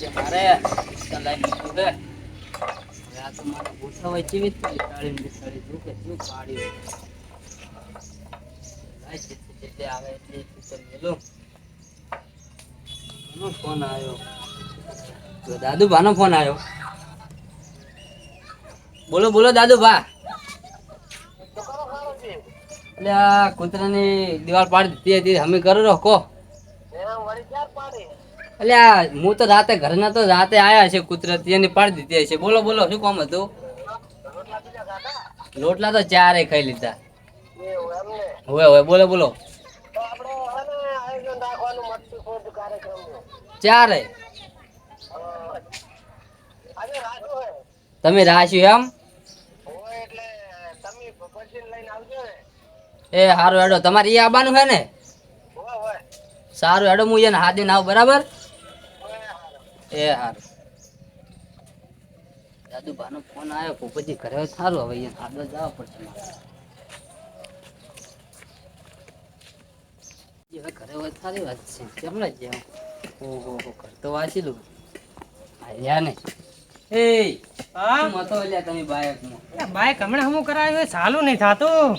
પડશે મારે લાઈન મૂકવું છે. આ તો મારે ગોઠવાય કેવી રીતે ટાળી બેસાડી જો કે શું પાડ્યું જેટલે આવે એટલે મેલો ફોન આવ્યો તો દાદુ ભાનો ફોન આવ્યો. બોલો બોલો દાદુ ભા. એટલે આ કૂતરાની દિવાલ પાડી દીધી હતી અમે કરો રહો એટલે હું તો રાતે ઘરે ના તો રાતે આયા છે કુદરતી એની પાડી દીધી છે. બોલો બોલો શું કામ હતું? રોટલા તો ચારે ખાઈ લીધા. હવે હવે બોલો બોલો. ચારે તમે રાખ્યું એમ? એ હારું હેડો તમારે ઈ આવવાનું છે ને? સારું હેડો હું એને હાથી ના આવું બરાબર. એ હારું. દાદુ ભાનો ફોન આવ્યો પછી ઘરે સારું હવે અહીંયા આગળ જવા પડશે મારે. હવે ઘરે હોય સારી વાત છે કેમ ના જ્યાં ઓહો ઘર તો વાંચી યા ને એ હા મતો લ્યા તમે બાઈકમાં બાઈક હમણાં હમું કરાવ્યું ચાલુ નહીં થાતું.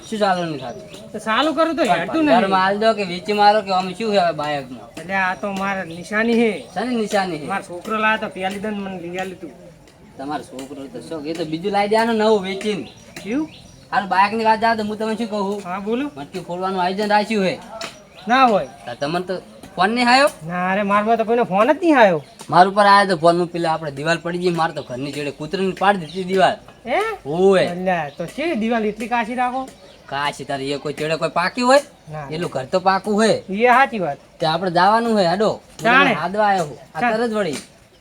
શું ચાલુ નહીં થતું? તો ચાલુ કરું તો હેડતું નહીં. માલ દો કે વીચી મારો કે આમ શું હવે બાઈકમાં? એટલે આ તો મારે નિશાની હે. શાની નિશાની હે? મારો છોકરો લાવ્યો તો પેલી દન મને લઈ આલી તું. તમારો છોકરો તો શોખ એ તો બીજું લાવી દેવાનું નવું વેચીને. શું? હાલ બાઈક ની વાત જાવ તો હું તમે શું કહું? હા બોલો. મટકી ફોડવાનું આયોજન રાખ્યું હે. ના હોય તમને તો ફોન નહીં આવ્યો? ના અરે મારા તો કોઈનો ફોન જ નહીં આવ્યો. મારા ઉપર આવ્યો તો ફોન. હું પેલા આપણે દિવાલ પડી ગઈ મારે તો ઘરની જોડે કૂતરાની પાડી દીધી દિવાલ. હે ઓય એટલે તો છે દિવાલ એટલી કાશી રાખો? કાશી તારી એ કોઈ ચેડે કોઈ પાકી હોય? ના એટલું ઘર તો પાકું હોય. એ સાચી વાત. તે આપણે જવાનું હોય હાડો. જાણે હાદવા આવ્યો હું આ તરત વળી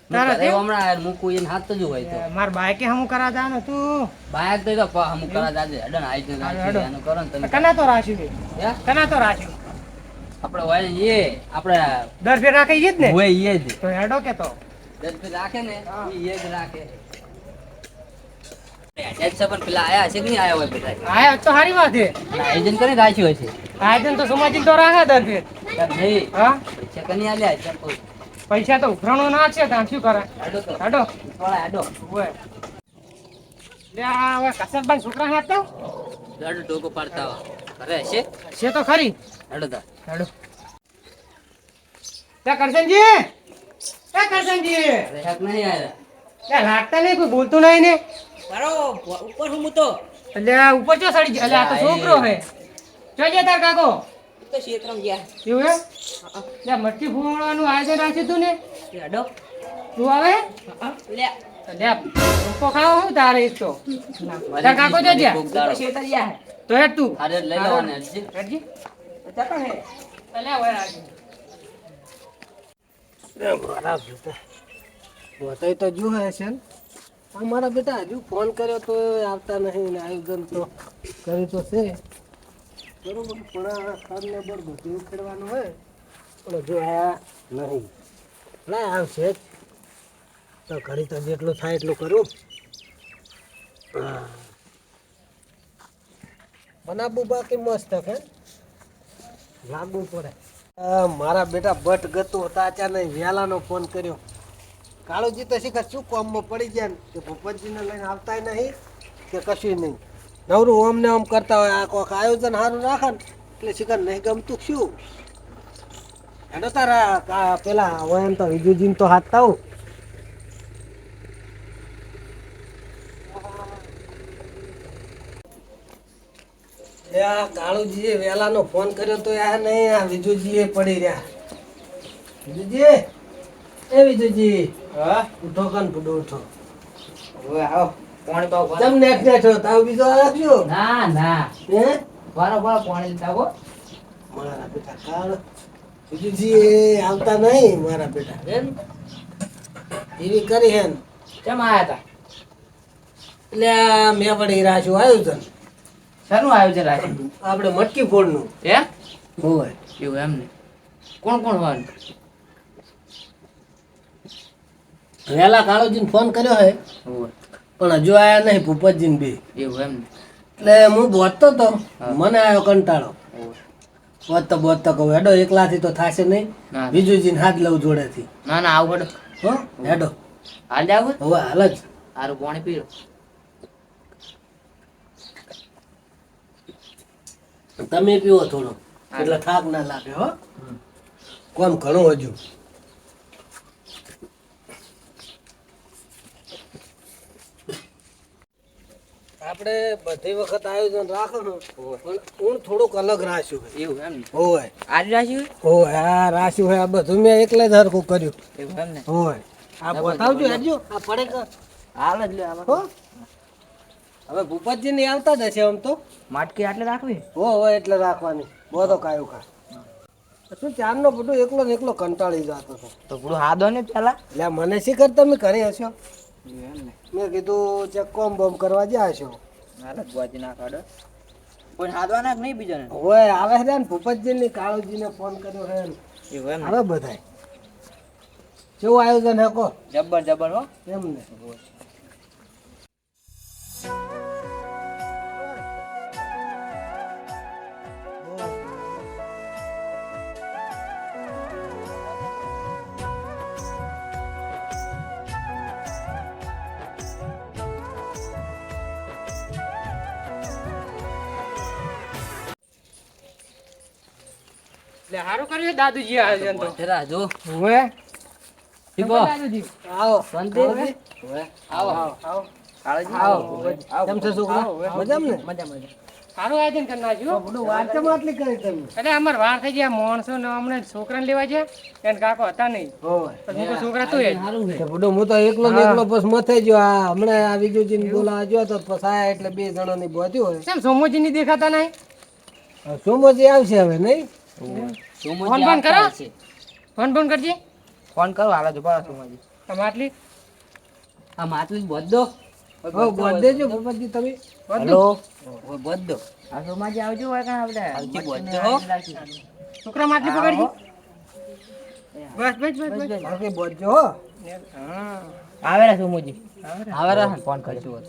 તારા હમણાં મૂકું એને હાથ જ હોય તો મારા બાઈકે હમું કરા જાનો તું બાઈક તો અમુક કરા દાદે હડો ને આઈ હડો. એનું કરો ને તમે. કના તો રાખ્યું છે? હે? કના તો રાખ્યું? આપણે હોય ને એ આપણે દર ફેર રાખે ઈ જ ને? હોય એ જ તો હેડો કે તો દસ રાખે ને એ જ રાખે. પણ પેલા આયા છે કે નહીં આયા હોય બધા? હા તો સારી વાત છે. આયોજન કરી રાખ્યું હોય છે. આયોજન તો સમાજિક તો રાખે દર ફેર. નહીં હા પૈસા કની આલ્યા છે કોઈ? પૈસા તો ઉઘરાણો ના છે તો શું કરે? હાડો તો હેડો થોડા હાડો ઓય લે આ હવે કસરબાઈ છોકરા હાથ તો હાડો ટોકો પાડતા ઘરે હશે છે તો ખરી. હાડો તા હેડો ત્યાં કરશનજી એ કરશનજી રેહક નહીં આયા ત્યાં લાગતા નહીં કોઈ બોલતું નહીં ને બરો ઉપર હું તો એટલે આ ઉપર ચો સડી ગયા. એટલે આ તો છોકરો હે જોજે તાર કાકો તો ક્ષેત્રમ ગયા એવું હે ત્યાં મટકી ફોડવાનું આયોજન રાખ્યું તું ને હાડો તું આવે લે લે રોકો ખાવો હું તારે એક તો તાર કાકો જોજે ક્ષેત્ર ગયા તો હેડ તું અરે લઈ લેવાને હજી હેડજી જતો હે એટલે ઓય રાખી મારા બેટા બતાવી તો જો છે ને આ મારા બેટા હજુ ફોન કર્યો તો આવતા નહીં ને આયોજન તો કર્યું તો છે બરોબર પણ આ ખાડને બળ બધું ઉખેડવાનું હોય પણ જો આયા નહીં ના આવશે જ તો ઘડી તો જેટલું થાય એટલું કરું હા બનાવવું બાકી મસ્ત કે લાગવું પડે મારા બેટા બટ ગતું હતા અચાનક વહેલાનો ફોન કર્યો. કાળુજી તો શીખર શું કોમમાં પડી ગયા ને કે ભૂપતજીને લઈને આવતા નહીં કે કશું નહીં નવરું ઓમ ને ઓમ કરતા હોય આ કોઈક આયોજન સારું રાખે ને એટલે શીખર નહીં ગમતું શું હેડો તારા પેલા હોય એમ તો વિજુજીને તો હાથ થાવ કાળુજીએ વહેલાનો ફોન કર્યો તો આ નહીં આ વિજુજીએ પડી રહ્યા. વિજુજી એ વિજુજી હા ઉઠો કાન બુડો ઉઠો ઓય આવો પાણી પાવ તમ નેટ નેટ હો તાવ બીજો રાખજો ના ના હે વારો વારો પાણી લીધા હો મારા બેટા કાળ વિજુજી આવતા નહીં મારા બેટા એમ એવી કરી હે ને કેમ આયા તા? એટલે આ મેં પડી રહ્યા છું આયોજન શાનું આયોજન રાખ્યું? આપણે મટકી ફોડનું હે હોય એવું એમ ને કોણ કોણ હોય? વહેલા કાળુજીને ફોન કર્યો હે પણ હજુ આયા નહીં ભૂપતજીને બે એવું એમ ને એટલે હું બોતતો તો મને આવ્યો કંટાળો બોતતો કહું હેડો એકલાથી તો થશે નહીં ના. વિજુજીને હાથ લઉં જોડેથી ના ના આવું હેડો હો હેડો હાલ જાવું હવે હાલ જ સારું પાણી પીરો તમે પીવો થોડો એટલે થાક ના લાગે હો કોમ ઘણું હજુ આપણે બધી વખત આયોજન રાખો ને પણ હું થોડુંક અલગ રાખ્યું એવું એમ ને હોય આજે રાખ્યું હોય આ રાખ્યું હોય આ બધું મેં એકલે જ હરખું કર્યું એવું એમ ને હોય આ બતાવજો હેડજો આ પડે કે હાલ જ લે હો હવે ભૂપતજી ની આવતા જ હશે આમ તો માટકી આટલે રાખવી હોય એટલે રાખવાની બધો કાયું કા શું ચારનો બધું એકલો ને એકલો કંટાળી જતો હતો તો પૂરું હાદો ને પેલા એટલે મને શીખર તમે ઘરે હશો એમ ને મેં કીધું ચેક કોમ બોમ કરવા જ્યાં હશો હાલ જ ગોજી ના કાઢો કોઈ હાદવાના નહીં બીજો ને હોય આવે છે ને ભૂપતજી ની કાળુજીને ફોન કર્યો છે ને. એવું એમ આવે બધાય કેવું આયોજન હે કો જબર જબર હો એમ ને એટલે હારું કર્યું દાદુજી આયોજન તો જરા જો હવે ઠીકો દાદુજી આવો શાંતિ આવો આવો કાળજી આવો કેમ છે છોકરા મજામાં ને મજા મજા સારું આયોજન કરી નાખ્યું બધું વાત કેમ આટલી કરી તમે એટલે અમાર વાર થઈ ગયા માણસો ને અમને છોકરાને લેવા છે એને કાકો હતા નહીં હોય પછી કોઈ છોકરા તો એ સારું છે તો બધું હું તો એકલો ને એકલો બસ મથે ગયો આ હમણાં આ વિજુજીને બોલાવા ગયો તો પછી આયા એટલે બે જણાની બોધ્યું હોય કેમ સોમોજી ની દેખાતા નહીં સોમોજી આવશે હવે નહીં ફોન ફોન કરો ફોન ફોન કરજે ફોન કરો હાલ જ ઉભા સુમાજી તમે આટલી આ માટલી બધો હો બોધ દેજો ભૂપતજી તમે હેલો ઓય બધો આ સુમાજી આવજો હોય કાં આપણે આવજી બધો હો છોકરા માટલી પકડજી બસ બસ બસ બસ બાકી બોધજો હો હા આવે રે સુમુજી આવે રે ફોન કરશું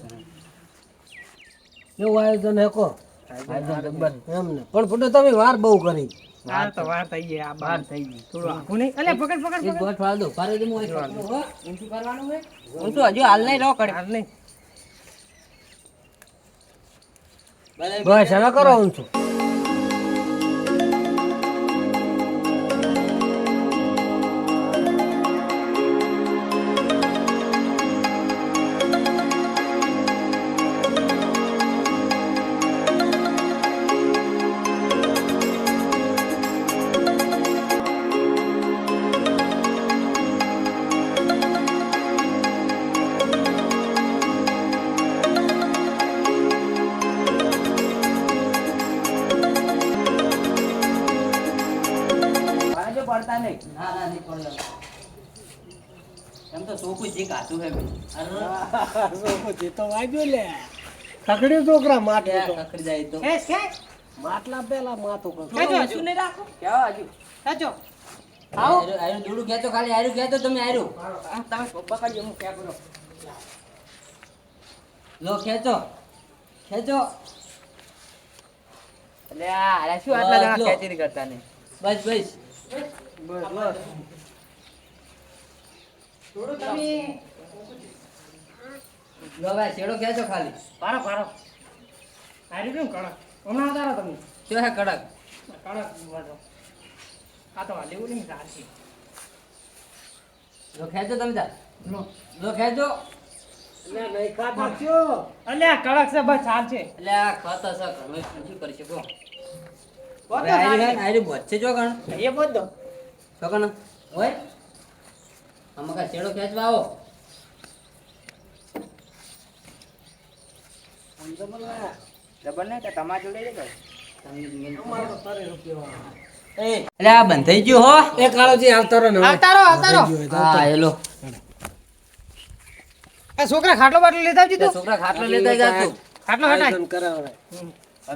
કેવું આયોજન હે કો જબર એમ ને પણ ફોટો તમે વાર બહુ કરી વાર તો વાર થઈ ગઈ આ બાર થઈ ગઈ થોડું આખું નહીં અલે પકડ પકડ એક પકડ ગોઠ વાળ દો પારે દે મોય હો ઊંચું કરવાનું હે હું તો હજુ હાલ નહીં રહો કડે હાલ નહીં બસ હવે કરો હું છું પાજો પડતા નહીં ના ના નહીં પડે એમ તો સોકું જે કાચું હે સોમોજી તો વાગ્યો લે તકડી છોકરા માટલું તો કકડી જાય તો ખેંચ ખેંચ માટલા પેલા માથું કરો ખેંચો હજુ નહીં રાખો કેવા હજુ ખેંચો આવો આયરું દૂડું ખેંચો ખાલી આયરું ખેંચો તમે આયરું તમે પકડજો હું ક્યાં કરો લો ખેંચો ખેંચો એટલે આ શું આટલા જણા ખેંચી નહીં કરતા નહીં બસ બસ બસ બસ થોડું તમે લો ભાઈ છેડો ખેંચો ખાલી પારો પારો આરી કેમ કડક હમણાં ઉતારો તમે શું હે કડક કડક વાંધો આ તો લેવું નહીં સાચી લો ખેંચો તમે તાર લો લો ખેંચો એટલે નહીં ખાતા છો અલે આ કડક છે બસ ચાલ છે એટલે આ ખત હશે ઘરમાં શું કરી શકો બધો આયરું બચ્ચે જો ગણ એ બધો તો કણ ઓય આમાં કા છેડો ખેંચવા આવો જબર ને તમારા જોડે એટલે આ બંધ થઈ ગયું હો એ કાળોજી આવતા રહો ને હવે. આવતારો આવતારો હા હેલો આ છોકરા ખાટલો બાટલો લેતા આવજી તું છોકરા ખાટલો લેતા જાતું ખાટલો હટાય આયોજન કરાવડે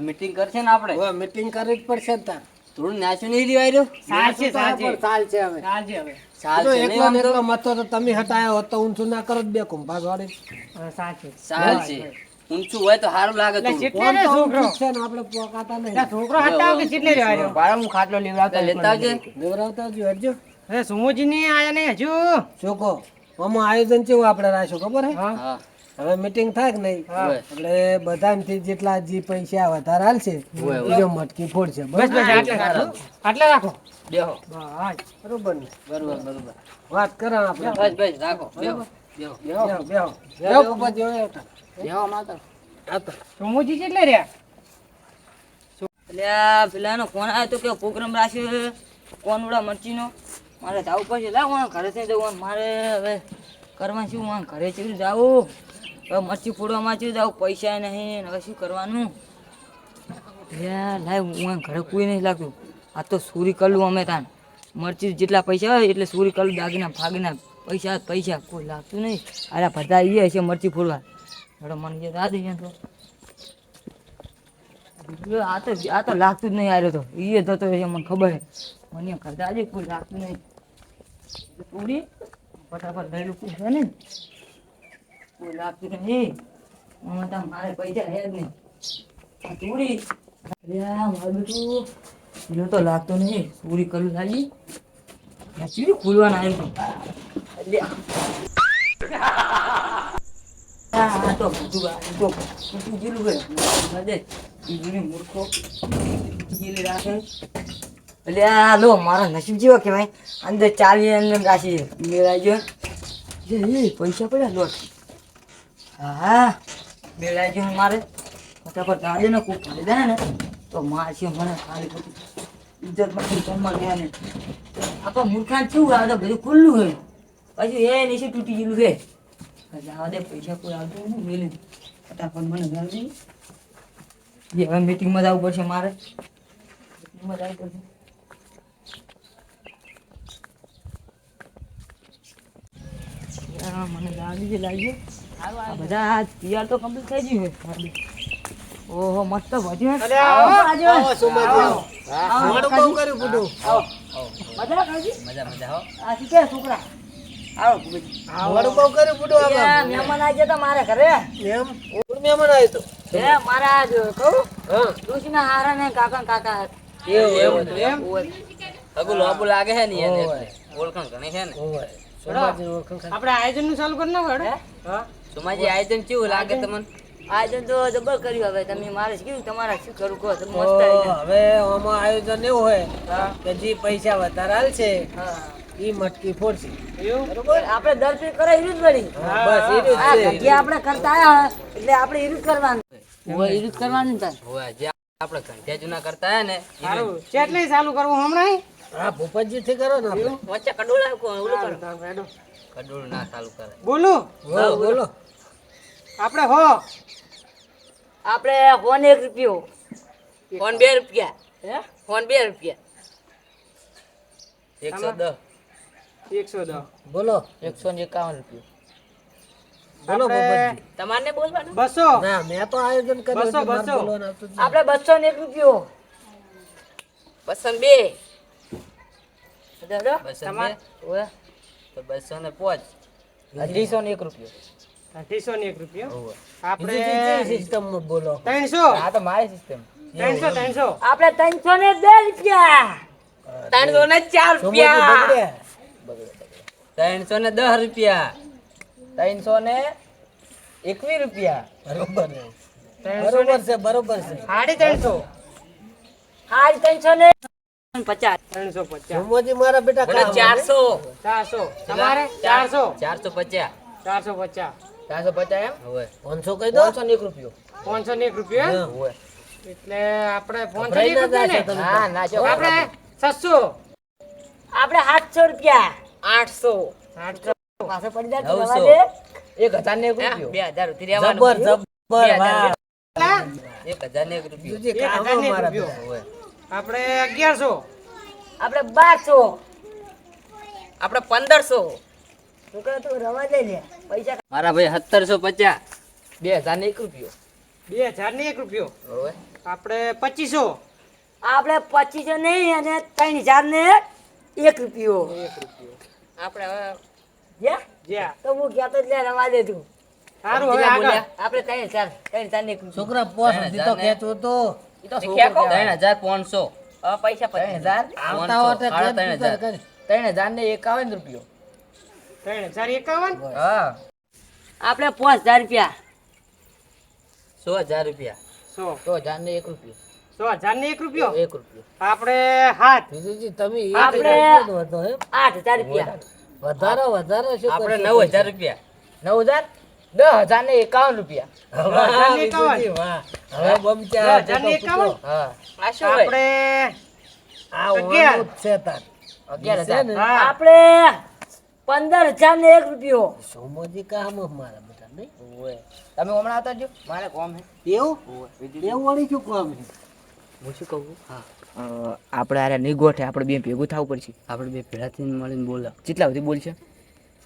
મીટિંગ કરશે ને આપણે હવે મીટિંગ કરવી જ પડશે ને તાર થોડું નાચ્યું નહીં રહ્યું સાચે સાચે પણ ચાલ છે હવે સાચે હવે સાલ તો છે એકલો ને એકલો મતો તો તમે હટાયો હોત તો ઊંચું ના કરો જ બે કુંભાગ વાળી સાચે સાલ છે ઊંચું હોય તો સારું લાગે એટલે તું ચેટલે રે છોકરો છે ને આપણે પોકાતા નહીં એટલે છોકરો હટાવ કે ચેટલે રહેવાયો બારા હું ખાટલો લેવડાવતા લેતા આવજે દેવરાવતા જ હટજો અરે સુમોજી ની આયા નહીં હજુ ચોકો આમાં આયોજન કેવું આપણે રાખ્યું ખબર હે હા હા હવે મીટિંગ થાય કે નહીં હા. એટલે બધાથી જેટલા જે પૈસા વધારે હાલશે હોય, બીજો મટકી ફોડશે બસ બસ આટલે રાખો આટલે રાખો બેહો હા બરોબર ને બરોબર બરોબર વાત કરો આપણે બસ બસ રાખો બેહો બેહો બેહો બેહો બેહો ઉપર જેવો હેઠળ. બેહો માતા આ તો સમુજી કેટલે રહ્યા એટલે આ પેલાનો ફોન આવ્યો તો કે પ્રોગ્રામ રાખ્યો છે કોનોડા મરચીનો મારે જવું પડશે લાવ હું ઘરે થઈ જવું મારે હવે કરવાનું શું હું ઘરે ચીલું જાવું હવે મરચી ફોડવામાં ચીલું જાવું પૈસા નહીં ને હવે શું કરવાનું લાવ હું ઘરે કોઈ નહીં લાગતું આ તો સુરી કરું અમે તાન મરચી જેટલા પૈસા હોય એટલે સુરી કરું દાગીના ફાગીના પૈસા પૈસા કોઈ લાગતું નહીં અરે બધા એ છે મરચી ફોડવા થોડો મને જે દાદ તો આ તો લાગતું જ નહીં આવ્યો તો એ થતો હોય મને ખબર છે મને કરતા આજે કોઈ લાગતું નહીં પૂરી ફટાફટ લઈ લઉં છે ને કોઈ લાગતું નહીં આમાં તો મારે પૈસા હે જ નહીં આ પૂરી મારું બેટું એનો તો લાગતો નહીં પૂરી કરું લાગી ચીડી ખુલવાના આવ્યું હા તો બધું જીલું ગયું ઈજુની મૂર્ખો જીલી રાખે એટલે આ લો મારા નસીબ જેવો કહેવાય અંદર ચાલી અંદર રાખી મેળાઈ ગયો એ પૈસા પડ્યા લોટ હા મેળાઈ ગયો મારે ફટાફટ ગાડી ને કોઈ ફરી દે ને તો મારશે મને ખાલી ખોટી ઇજ્જત માંથી કમમાં ગયા ને આપણા મૂર્ખાન કેવું આવે બધું ખુલ્લું હોય પછી એ નીચે તૂટી ગયેલું છે જવા દે પૈસા કોઈ આવતું નહીં મેલી ફટાફટ મને ગાડી હવે મીટિંગમાં જવું પડશે મારે મીટિંગમાં જવું પડશે મને ગાડી જે લાગ્યું આ બધા તૈયાર તો કમ્પ્લીટ થઈ ગયું છે ઓહો મસ્ત ભજ્યું આવો સોમાજી આવો. મોડું બહુ કર્યું બુડું. મજા કાજી મજા મજા હો આ શું કે છોકરા આવો ભૂપેજી. મોડું બહુ કર્યું બુડું એ મહેમાન આવી ગયા તા મારા ઘરે એમ કોણ મહેમાન આવ્યું તો એ મારા કહું હા તુલસીના હારા ને કાકા કાકા એવું એમ અગુ લોબુ લાગે છે ને એને ઓળખાણ ઘણી છે ને ઓય સોમાજી ઓળખાણ ખાલી. આપણે આયોજન નું ચાલુ કરી નાખો હેડો. હા સુમાજી આયોજન કેવું લાગે તમને આયોજન તો જબર કર્યું હવે તમે મારે કેવું તમારા શું કરું કહો તો મસ્ત તો હવે આમાં આયોજન એવું હોય કે જે પૈસા વધારે હાલશે હા ઈ મટકી ફોડશે એવું બરોબર આપણે દર ફેર કરાય ઈરું જ વળી હા, બસ ઈ જ આ છે. ઘંટિયા આપણે કરતા આયા એટલે આપણે ઈરું જ કરવાનું હોય ઈરું જ કરવાનું ને તાર હોય જે આપણે ઘંટિયા જૂના કરતા આયા ને સારું ચેટલી ચાલુ કરવું હમણાં હા ભૂપતજી થી કરો ને આપણે. વચ્ચે કડોળા ઓલું કરો હેડો. કડોળ ના ચાલુ કરે બોલું બોલો બોલો આપણે હો આપણે ફોન 1 રૂપિયો ફોન 2 રૂપિયા હે ફોન 2 રૂપિયા 110 110 બોલો 151 રૂપિયા બોલો આપણે ભૂપતજી. તમારને બોલવાનું 200 ના મેં તો આયોજન કર્યું બસો, એટલે મારે બસો. બોલવાનું આવતું જ નહીં. આપણે 201 રૂપિયો 202 તમાર ઓય તો 205 201 રૂપિયો 201 રૂપિયો બીજું આપણે જે જે સિસ્ટમમાં બોલો 300 આ તો મારી સિસ્ટમ 300 આપણે 302 રૂપિયા 304 સોમાજી બગડ્યા. 310 રૂપિયા 321 રૂપિયા બરોબર છે. બરોબર છે બરોબર છે 350 હારી 350 350 સોમાજી મારા બેટા કામ આવે. 400 તમારે 400 450 450 450 એમ હવે 500 કહી દો 501 રૂપિયો 501 રૂપિયો હા. હોય એટલે આપણે 501 ભરાઈ ના રૂપિયા જાય ને છે તમે. હા ના જો આપણે 700 આપણે 700 રૂપિયા 800 800 પાસે પડી જાય 900. 1000 ઉતરી રહેવાનું જબર જબર વાહ. 1001 રૂપિયો બીજું જે કામ આવે મારા રૂપિયો. બેટા. હોય આપણે 1100 આપણે 1200 આપણે 1500 છોકરા તું રવા દે ને પૈસા મારા ભાઈ 1750 2001 રૂપિયો 2000 ને 1 રૂપિયો હોય આપણે 2500 આપણે 2500 નહીં અને 3000 ને 1 રૂપિયો 1 રૂપિયો આપણે હવે જ્યાં જ્યાં તો હું કહેતો એટલે રવા દે તું સારું હવે આગળ આપણે 3000 ને 1 રૂપિયો છોકરા પોસ સુધી તો ખેંચવું તો ઈ તો છોકરો 3500 હવે પૈસા 5000 આવતા હોતે ખેંચવું તો કરી. 3000 ને 51 રૂપિયો 3,051. હા આપણે 5,000 રૂપિયા 100,000 રૂપિયા 100. 100,000 ને 1 રૂપિયો 100,000 ને 1 રૂપિયો. 1 રૂપિયો આપણે 7. વિજયજી તમે આપણે 8,000 રૂપિયા વધારો શું આપણે કરશો? 9,000 રૂપિયા 9,000 10,000 ને 51 રૂપિયા વાહ, વિજયજી, વાહ. હવે બમચા 10,000 ને 51. હા આ શું હોય આપણે આ ઓનું જ છે તાર. 11,000 હા. આપણે 15,000 ને 1 રૂપિયો સોમોજી કામ મારા બેટા નહીં ઓય તમે હમણાં આવતા જો મારે કોમ હે એવું એવું વળી શું કામ છે હું શું કહું આપણે આરે નહીં ગોઠે આપણે બે ભેગું થવું પડશે આપણે બે ભેળા થઈને મળીને બોલો કેટલા સુધી બોલશે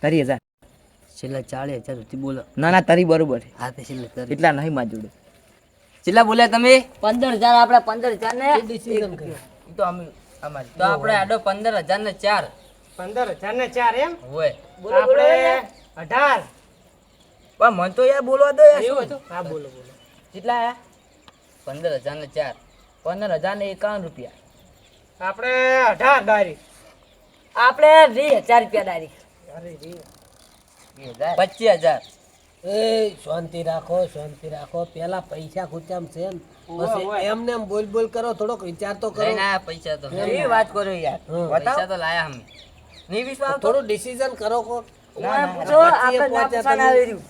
30,000 છેલ્લા 40,000 સુધી બોલો ના ના તારી બરોબર છે હા તે છેલ્લા એટલા નહીં માં જોડે કેટલા બોલ્યા તમે 15,000 આપણે 15,000 ને ડિસિઝન કર્યો ઈ તો અમે અમારે તો આપણે આડો 15,000 ને 4 15,000 ને 4 એમ. હોય આપણે 18. પણ મન તો યાર બોલવા દો યાર એવું હતું? હા, બોલો. કેટલા આયા 15,000 ને 4 15,000 ને 51 રૂપિયા આપણે 18 ડાયરી. આપણે 20,000 રૂપિયા ડાયરેક્ટ અરે રે. 25,000 એ શાંતિ રાખો પેલા પૈસા ખૂચામ છે ને પછી એમને એમ બોલ કરો થોડોક વિચાર તો કરો લઈને આયા પૈસા તો એ વાત કરો યાર હા. પૈસા તો લાયા અમે નહીં વિશ્વાસ આવતો? થોડું ડિસિઝન કરો કો જો આપણે ના પૂછવાના આવે રહ્યું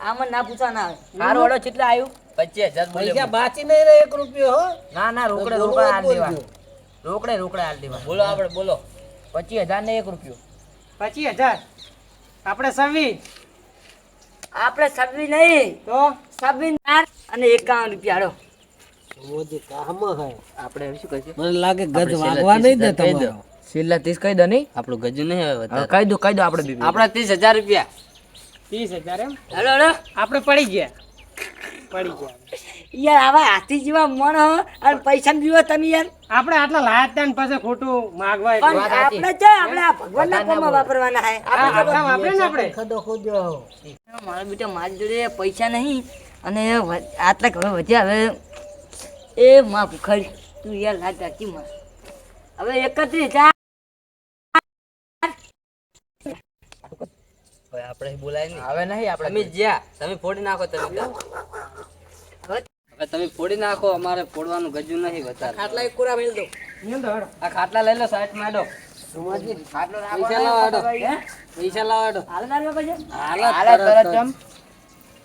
આમાં ના પૂછવાના આવે હારો વડો કેટલા આવ્યું 25,000 બોલ્યો પૈસા બાચી નહીં રહે 1 રૂપિયો હો ના ના રોકડે બોલવું રોકડા જ હાલ દેવા બોલજો. રોકડે હાલ દેવા બોલો આપણે બોલો 25,000 ને 1 રૂપિયો 25,000. આપણે 26. આપણે 26 નહીં તો 26 અને 51 રૂપિયા હાલો મોદી કામ હે આપણે હવે શું કહીશું મને લાગે ગજ આપણે વાગવા નહીં દે કહી દો. તમારો છેલ્લા 30 કહી દો નહીં આપણું ગજુ નહીં હવે કહી દો આપણે આપણા 30,000 રૂપિયા 30,000 એમ. હાલો હાલો આપણે પડી ગયા. યાર આવા હાથી જેવા મણ હો અને પૈસા દીવો તમે યાર આપણે આટલા લાયા ત્યાં પછી ખોટું માગવા પણ એટલે. આપણે છે આપણે આ ભગવાનના કોમમાં વાપરવાના હે આ આટલા વાપરે ને આપણે. ખડો ખોદ્યો મારા બેટા મારી જોડે પૈસા નહીં અને આટલા હવે વધ્યા હવે એ માં ભૂખડ તું યાર લાજ રાખી માં હવે 31,000 હવે આપણે બોલાય નહીં હવે નહીં આપણે તમે જ્યાં તમે ફોડી નાખો તમે હવે તમે ફોડી નાખો અમારે ફોડવાનું ગજુ નહીં વધારે આટલા એક કોરા મેલ દો મેલ દો હેડો. આ ખાટલા લઈ લો સાઈડ માં હેડો સોમાજી ખાટલો પૈસા લાવો પૈસા લાવો હાલના રૂપિયા પછી હાલે તરત ચમ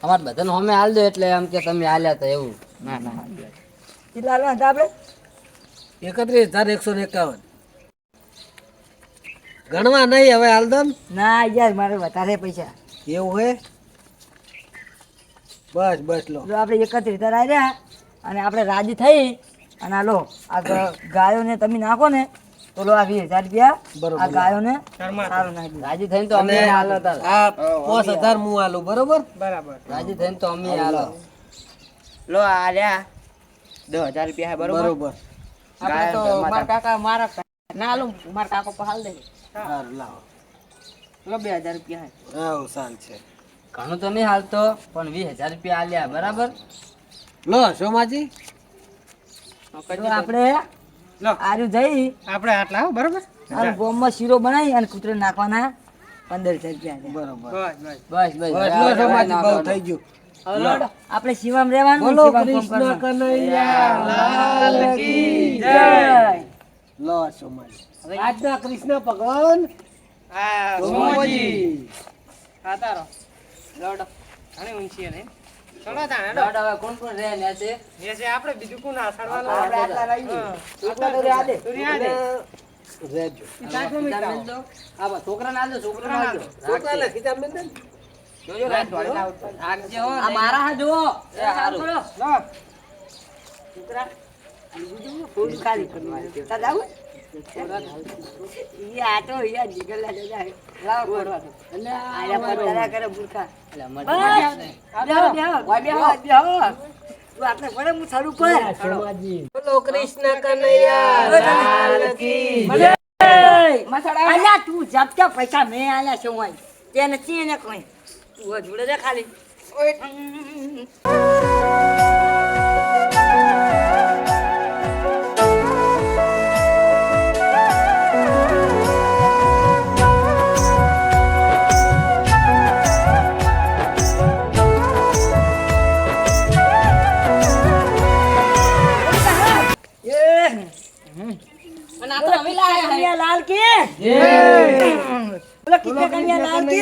અમાર બધાને હમે હાલ દો એટલે એમ કે તમે હાલ્યા તો એવું ના ના કેટલા હાલવા હતા આપણે 31,151 ગણવા નહીં હવે હાલદમ ના યાર મારે વધારે પૈસા એવું હે બસ લો જો આપણે 31,000 આવ્યા અને આપણે રાજી થઈ અને આ લો આ ગાયોને તમે નાખો ને તો લો આ 20,000 રૂપિયા બરોબર. આ ગાયોને ઘરમાં સારું નાખી દો. રાજી થઈને તો અમે હાલો તાર આ 5,000 હું આલું બરોબર બરાબર. રાજી થઈને તો અમે હાલો લો આ લ્યા 10,000 રૂપિયા હે બરોબર બરોબર આપણે તો મારા કાકા ના લો મારા કાકો પર હાલ દે હારું, લાવો લો 2,000 રૂપિયા હે આવું સાલ છે ઘણું તો નહીં હાલતો પણ 20,000 રૂપિયા આલ્યા બરાબર લો સોમાજી તો આપણે લો આર્યું જઈ આપણે આટલા હો બરાબર. અને ગોમમાં શીરો બનાવી અને કૂતરે નાખવાના 15,000 રૂપિયા છે. બરોબર બસ. બસ બસ લો સોમાજી બહુ થઈ ગયું હવે લો, આપણે શિવામ રહેવાનું બોલો શિવામ કામ કૃષ્ણ કરવાનું. કનૈયા લાલ કી જય. લો સોમાજી આજના કૃષ્ણ ભગવાન આ સોમાજી આ તારો. લોડો ઘણી ઊંચી હે ને. ચલો તાણ હેડો. લોડો હવે કોણ કોણ રહે ને છે એ છે આપણે બીજું કોણ આસળવાનું? આપણે આટલા રહીએ. હા. એકલા તો રહ્યા દે. તું રહ્યા દે. રેજો આ બા છોકરાને આલજો છોકરાને આલજો છોકરાને ખીચા મેં દે ને. જોજો રાત વાળી રાખજે હો આ મારા હા જુઓ એ હારું. લો. લો. છોકરા, બીજું જુઓ, થોડું ખાલી કરવાનું. તાર જાવું? ઈ આ તો ઈ આ જીગરલા દાદા હે. લાવો ફોડવા દો. આયા પર તારા કરે મૂર્ખા. એટલે બસ. અમારે બેહો, બેહો. તું આપણે પડે હું સારું પર. સોમાજી બોલો કૃષ્ણ કનૈયા લાલ કી ભલે. અલ્યા તું જપતા પૈસા મેં આલ્યા છે હું તે નથી એને કોઈ તું જોડે દે ખાલી અને આ તો અમે લાયા હે. કન્યા લાલ કે બોલો કિસ્સા કન્યા લાલ કે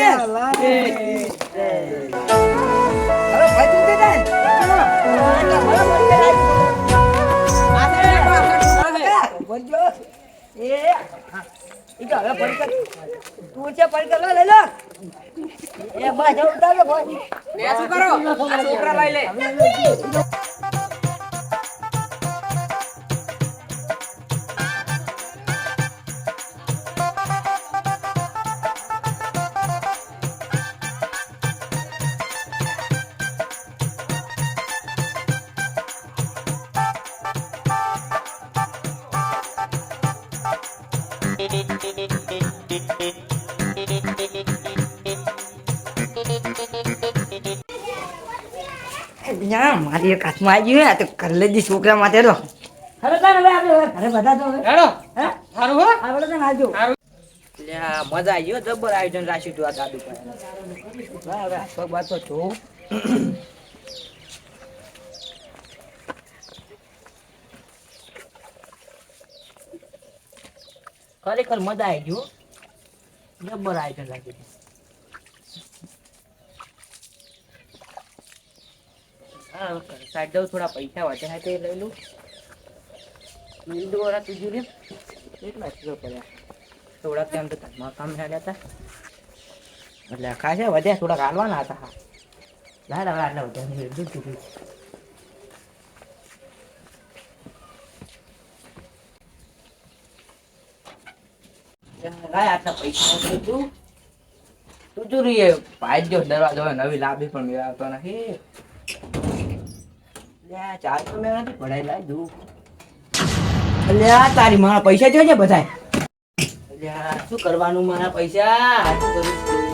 હવે ભાઈ તું દે દે ચલો બોલો બોલજો એ હા ઈ તો હવે પડકર તું છે પડકર લઈ લો એ બસ ઉતાર લો ભાઈ લે શું કરો આ છોકરા લઈ લે. યા મારી એક હાથમાં આવી ગયું તો કર લેજી છોકરા માટે તો હવે તાર હવે આપણે ઘરે બધા તો હવે હેડો હે સારું હો. આપણે તો આવજો સારું. એટલે આ મજા આવી ગયો જબર આયોજન રાખ્યું તું આ ગાડું પર હવે આ પગ બાદ તો જોઉં ખરેખર મજા આવી ગયો જબર આયોજન રાખ્યું તું. હા સાઈડ દઉં થોડા પૈસા વધ્યા તે લઈ લઉં લીધું વાળા તુજું રે કેટલા કિલો પડ્યા થોડાક ટાઈમ તો તારમાં કામ હેડ્યા હતા એટલે ખાસા વધ્યા થોડાક હાલવાના હતા હા લાડ હવે આટલા વધ્યા લીધું તું લાય આટલા પૈસા તું તું રે ભાઈ જો દરવાજો નવી લાભી પણ મેળવતો નથી ચાર તો મેં નથી પડાય લાય દઉં અલ્યા તારી મારા પૈસા જોજે બધાય અલ્યા શું કરવાનું મારા પૈસા શું કરું